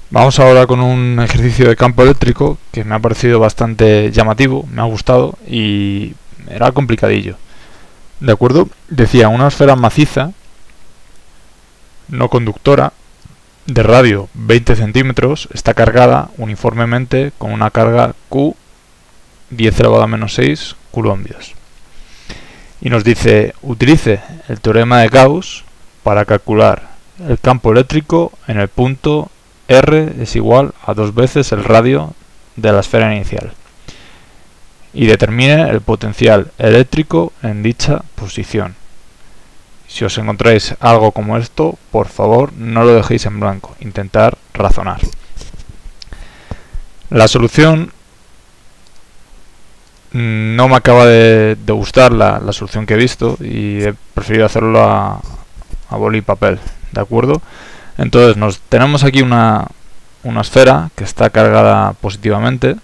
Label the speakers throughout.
Speaker 1: Vamos ahora con un ejercicio de campo eléctrico que me ha parecido bastante llamativo, me ha gustado y era complicadillo. ¿De acuerdo? Decía, una esfera maciza, no conductora, de radio 20 centímetros, está cargada uniformemente con una carga Q 10 elevado a menos 6 coulombios. Y nos dice, utilice el teorema de Gauss para calcular el campo eléctrico en el punto R es igual a 2 veces el radio de la esfera inicial. Y determine el potencial eléctrico en dicha posición. Si os encontráis algo como esto, por favor no lo dejéis en blanco, intentar razonar. La solución no me acaba de gustar la solución que he visto y he preferido hacerlo a boli y papel, ¿de acuerdo? Entonces tenemos aquí una esfera que está cargada positivamente,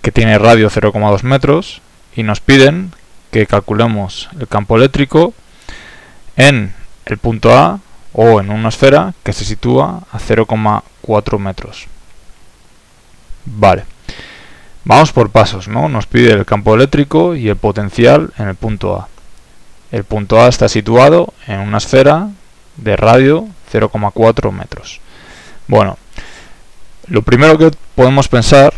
Speaker 1: que tiene radio 0,2 metros y nos piden que calculemos el campo eléctrico en el punto A o en una esfera que se sitúa a 0,4 metros. Vale, vamos por pasos, ¿no? Nos pide el campo eléctrico y el potencial en el punto A. El punto A está situado en una esfera de radio 0,4 metros. Bueno, lo primero que podemos pensar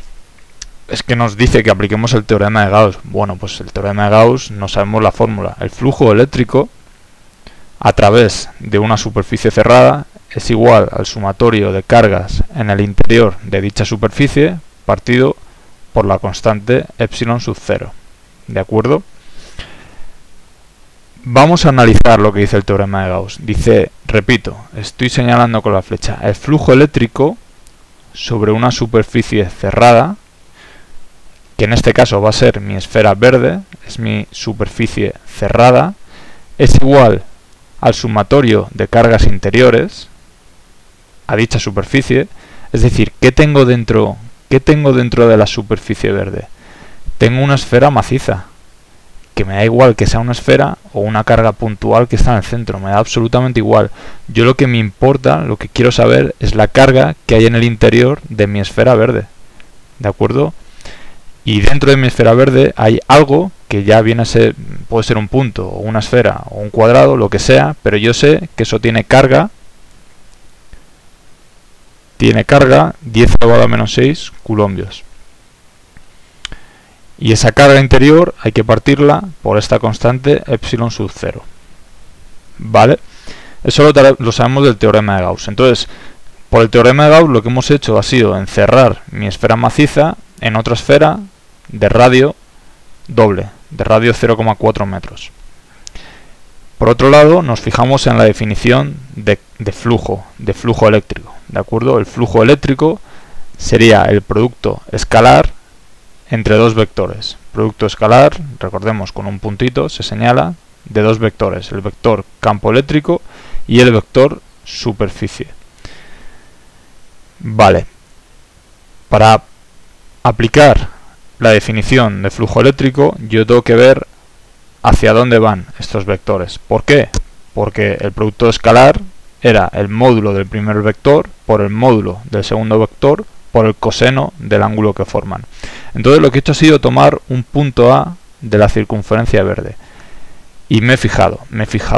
Speaker 1: es que nos dice que apliquemos el teorema de Gauss. Bueno, pues el teorema de Gauss no sabemos la fórmula. El flujo eléctrico a través de una superficie cerrada es igual al sumatorio de cargas en el interior de dicha superficie partido por la constante epsilon sub 0. ¿De acuerdo? Vamos a analizar lo que dice el teorema de Gauss. Dice, repito, estoy señalando con la flecha, el flujo eléctrico sobre una superficie cerrada, que en este caso va a ser mi esfera verde, es mi superficie cerrada, es igual al sumatorio de cargas interiores a dicha superficie. Es decir, ¿qué tengo dentro de la superficie verde? Tengo una esfera maciza, que me da igual que sea una esfera o una carga puntual que está en el centro, me da absolutamente igual. Yo lo que me importa, lo que quiero saber es la carga que hay en el interior de mi esfera verde, ¿de acuerdo? Y dentro de mi esfera verde hay algo que ya viene a ser, puede ser un punto, o una esfera, o un cuadrado, lo que sea, pero yo sé que eso tiene carga 10 elevado a menos 6 coulombios. Y esa carga interior hay que partirla por esta constante epsilon sub 0. ¿Vale? Eso lo sabemos del teorema de Gauss. Entonces, por el teorema de Gauss lo que hemos hecho ha sido encerrar mi esfera maciza en otra esfera de radio doble, de radio 0,4 metros. Por otro lado, nos fijamos en la definición de flujo eléctrico, ¿de acuerdo? El flujo eléctrico sería el producto escalar entre dos vectores. Producto escalar, recordemos, con un puntito se señala, de dos vectores, el vector campo eléctrico y el vector superficie. Vale, para aplicar la definición de flujo eléctrico yo tengo que ver hacia dónde van estos vectores. ¿Por qué? Porque el producto escalar era el módulo del primer vector por el módulo del segundo vector por el coseno del ángulo que forman. Entonces lo que he hecho ha sido tomar un punto A de la circunferencia verde y me he fijado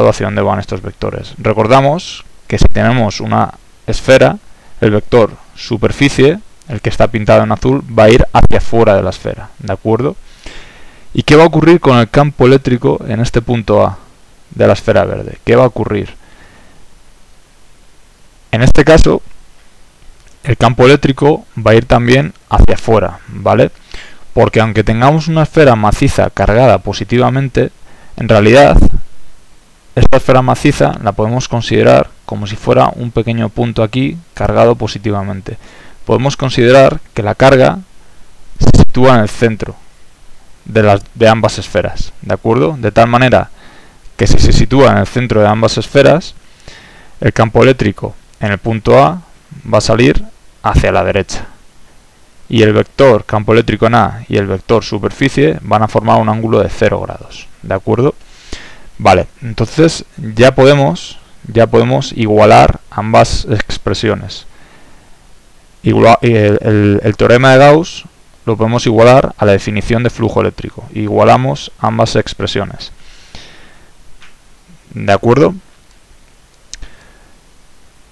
Speaker 1: hacia dónde van estos vectores. Recordamos que si tenemos una esfera, el vector superficie, el que está pintado en azul, va a ir hacia fuera de la esfera, ¿de acuerdo? ¿Y qué va a ocurrir con el campo eléctrico en este punto A de la esfera verde? ¿Qué va a ocurrir? En este caso, el campo eléctrico va a ir también hacia afuera, ¿vale? Porque aunque tengamos una esfera maciza cargada positivamente, en realidad esta esfera maciza la podemos considerar como si fuera un pequeño punto aquí cargado positivamente. Podemos considerar que la carga se sitúa en el centro de ambas esferas, ¿de acuerdo? De tal manera que si se sitúa en el centro de ambas esferas, el campo eléctrico en el punto A va a salir hacia la derecha y el vector campo eléctrico en A y el vector superficie van a formar un ángulo de 0 grados, ¿de acuerdo? Vale, entonces ya podemos igualar ambas expresiones. el teorema de Gauss lo podemos igualar a la definición de flujo eléctrico. Igualamos ambas expresiones. ¿De acuerdo?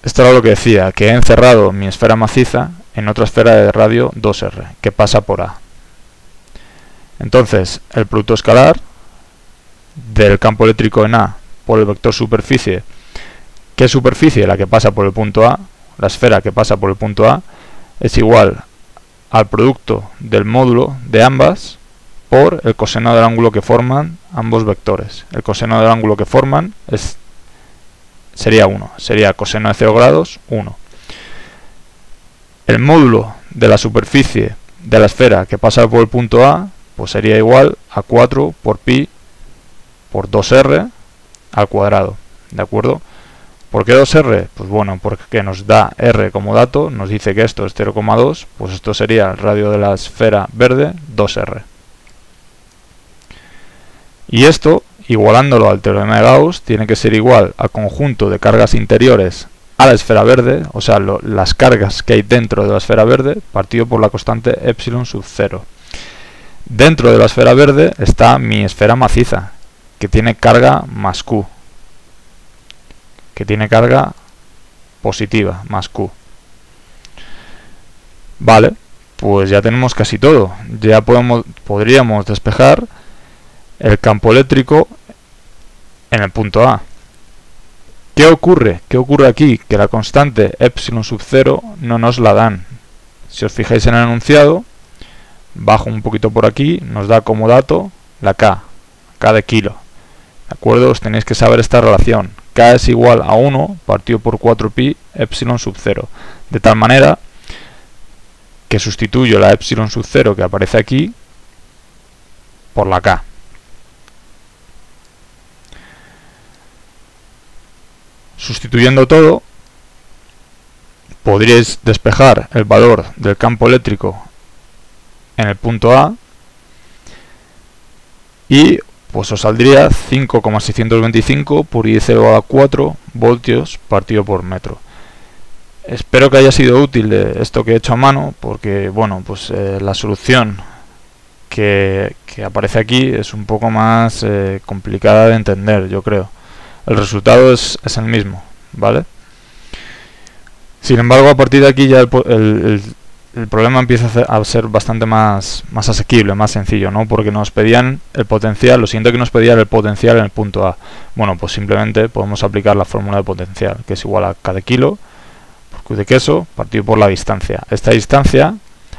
Speaker 1: Esto era lo que decía, que he encerrado mi esfera maciza en otra esfera de radio 2R, que pasa por A. Entonces, el producto escalar del campo eléctrico en A por el vector superficie. ¿Qué superficie? La que pasa por el punto A, la esfera que pasa por el punto A, es igual al producto del módulo de ambas por el coseno del ángulo que forman ambos vectores. El coseno del ángulo que forman sería 1, sería coseno de 0 grados 1. El módulo de la superficie de la esfera que pasa por el punto A, pues sería igual a 4 por pi por 2r al cuadrado, ¿de acuerdo? ¿Por qué 2r? Pues bueno, porque nos da r como dato, nos dice que esto es 0,2, pues esto sería el radio de la esfera verde 2r. Y esto, igualándolo al teorema de Gauss, tiene que ser igual al conjunto de cargas interiores a la esfera verde, o sea, las cargas que hay dentro de la esfera verde, partido por la constante epsilon sub 0. Dentro de la esfera verde está mi esfera maciza, que tiene carga más Q, que tiene carga positiva, más Q. Vale, pues ya tenemos casi todo. Ya podríamos despejar el campo eléctrico en el punto A. ¿Qué ocurre? ¿Qué ocurre aquí? Que la constante epsilon sub 0 no nos la dan. Si os fijáis en el enunciado, bajo un poquito por aquí, nos da como dato la K de kilo. ¿De acuerdo? Os tenéis que saber esta relación. K es igual a 1 partido por 4pi epsilon sub 0. De tal manera que sustituyo la epsilon sub 0 que aparece aquí por la K. Sustituyendo todo, podríais despejar el valor del campo eléctrico en el punto A y pues os saldría 5,625 por 10 elevado a 4 voltios partido por metro. Espero que haya sido útil esto que he hecho a mano, porque bueno, pues la solución que aparece aquí es un poco más complicada de entender, yo creo. El resultado es el mismo, ¿vale? Sin embargo, a partir de aquí ya el problema empieza a ser bastante más asequible, más sencillo, ¿no? Porque nos pedían el potencial, lo siguiente que nos pedía era el potencial en el punto A. Bueno, pues simplemente podemos aplicar la fórmula de potencial, que es igual a K de kilo por Q de queso partido por la distancia. Esta distancia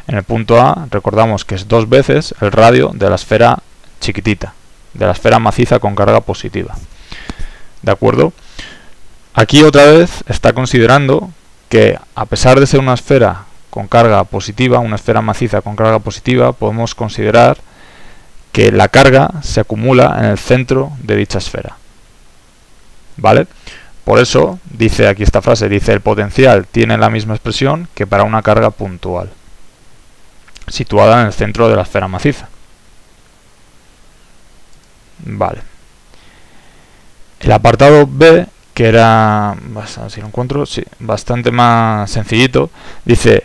Speaker 1: en el punto A, recordamos que es 2 veces el radio de la esfera chiquitita, de la esfera maciza con carga positiva. ¿De acuerdo? Aquí otra vez está considerando que, a pesar de ser una esfera con carga positiva, una esfera maciza con carga positiva, podemos considerar que la carga se acumula en el centro de dicha esfera. ¿Vale? Por eso, dice aquí esta frase, dice el potencial tiene la misma expresión que para una carga puntual, situada en el centro de la esfera maciza. Vale. El apartado B, que era, a ver si lo encuentro, sí, bastante más sencillito, dice: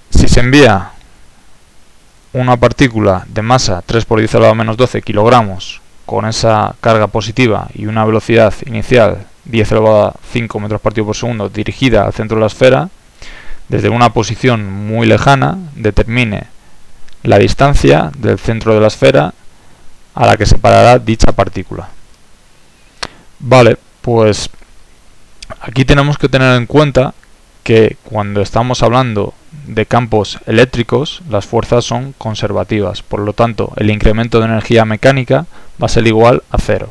Speaker 1: si se envía una partícula de masa 3 por 10 elevado a menos 12 kilogramos con esa carga positiva y una velocidad inicial 10 elevado a 5 metros partido por segundo dirigida al centro de la esfera, desde una posición muy lejana, determine la distancia del centro de la esfera a la que separará dicha partícula. Vale, pues aquí tenemos que tener en cuenta que cuando estamos hablando de campos eléctricos, las fuerzas son conservativas, por lo tanto el incremento de energía mecánica va a ser igual a 0.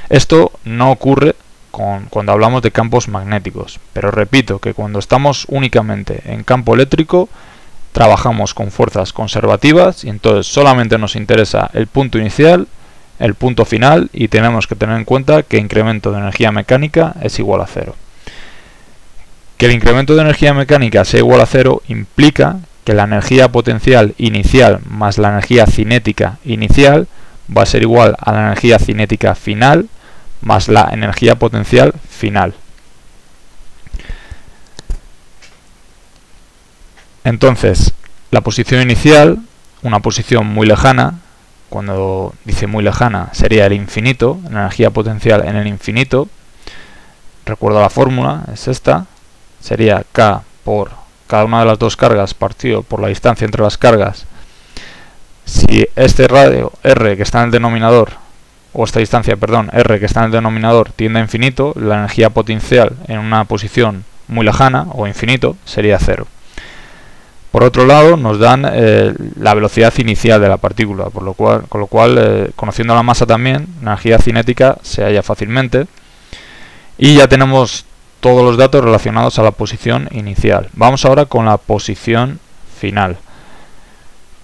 Speaker 1: Esto no ocurre cuando hablamos de campos magnéticos, pero repito que cuando estamos únicamente en campo eléctrico trabajamos con fuerzas conservativas y entonces solamente nos interesa el punto inicial, el punto final, y tenemos que tener en cuenta que el incremento de energía mecánica es igual a 0. Que el incremento de energía mecánica sea igual a 0 implica que la energía potencial inicial más la energía cinética inicial va a ser igual a la energía cinética final más la energía potencial final. Entonces, la posición inicial, una posición muy lejana, cuando dice muy lejana sería el infinito, la energía potencial en el infinito. Recuerda la fórmula, es esta, sería K por cada una de las dos cargas partido por la distancia entre las cargas. Si este radio R que está en el denominador, o esta distancia, perdón, R que está en el denominador tiende a infinito, la energía potencial en una posición muy lejana o infinito sería 0. Por otro lado, nos dan la velocidad inicial de la partícula, con lo cual conociendo la masa también, la energía cinética se halla fácilmente. Y ya tenemos todos los datos relacionados a la posición inicial. Vamos ahora con la posición final.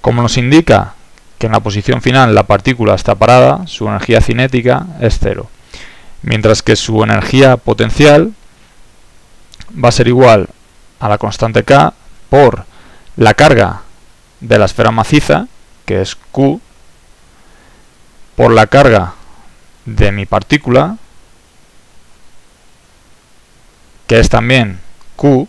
Speaker 1: Como nos indica que en la posición final la partícula está parada, su energía cinética es 0. Mientras que su energía potencial va a ser igual a la constante K por la carga de la esfera maciza, que es Q, por la carga de mi partícula, que es también Q,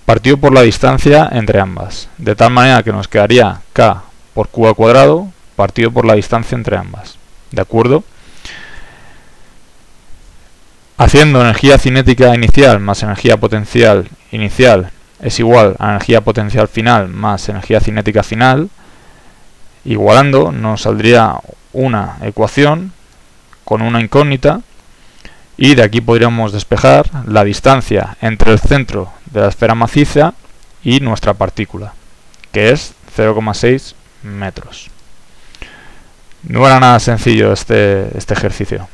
Speaker 1: partido por la distancia entre ambas, de tal manera que nos quedaría K por Q al cuadrado partido por la distancia entre ambas. ¿De acuerdo? Haciendo energía cinética inicial más energía potencial inicial es igual a energía potencial final más energía cinética final, igualando nos saldría una ecuación con una incógnita, y de aquí podríamos despejar la distancia entre el centro de la esfera maciza y nuestra partícula, que es 0,6 metros. No era nada sencillo este ejercicio.